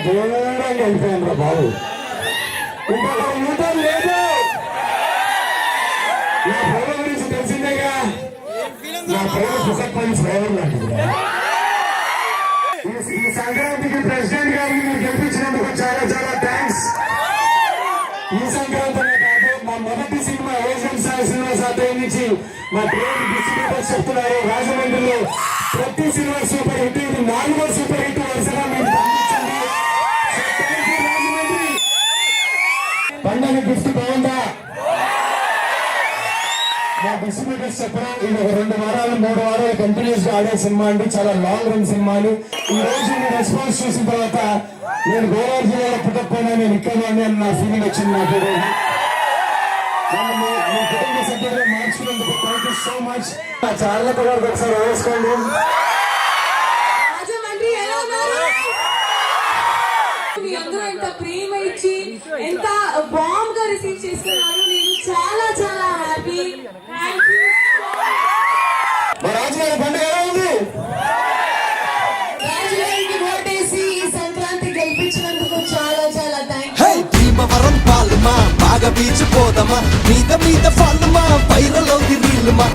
దూరంగా వెళ్ళిపోయాను రా బాబు. ఇంకొక యూటర్న్ లేదు. నా ప్రేమ గురించి తెలిసిందేగా. నా ప్రేమ సుఖపడి ఫ్లేవర్ లాంటిది. ఈ సంక్రాంతికి ప్రెసిడెంట్ గారిని మీరు గెలిపించినందుకు చాలా చాలా థ్యాంక్స్. ఈ సంక్రాంతి కాదు, మా మొదటి సినిమా ఏజెంట్ సినిమా సాధ్యం నుంచి మా ప్రేమ డిస్ట్రిబ్యూటర్స్ చెప్తున్నారు, రాజమండ్రిలో ప్రతి సినిమా సూపర్ హిట్. ఇది 4వ సూపర్ హిట్ వరుసగా మీరు పంపించండి. రాజమండ్రి పండగ గిఫ్ట్ బాగుందా? మా డిస్ట్రిబ్యూటర్స్ చెప్పడం ఇది ఒక 2 వారాలు 3 వారాలు కంటిన్యూస్ గా ఆడే సినిమా అండి. చాలా లాంగ్ రన్ సినిమాలు. ఈ రోజు మీ రెస్పాన్స్ చూసిన తర్వాత నేను గోదావరి జిల్లాలో పుట్టకపోయినా నేను ఇక్కడ అని నా ఫీలింగ్ వచ్చింది. నాకు మీ కుటుంబ సభ్యులు మార్చుకున్నందుకు థ్యాంక్ యూ సో మచ్. చాలా తర్వాత ఒకసారి వేసుకోండి. మీ అందరూ ఎంత ప్రేమ ఇచ్చి ఎంత బాంబ్ గా రిసీవ్ చేసుకున్నారు. నేను చాలా చాలా హ్యాపీ. రాజుగారి పండుగ ఎలా ఉంది? రాజుగారికి ఓటేసి ఈ సంక్రాంతి గెలిపించినందుకు చాలా చాలా థ్యాంక్ యూ. భీమవరం పాలమా బాగా బీచ్ పోదమా మీద మీద ఫాలమా పైరలోకి నీళ్ళమా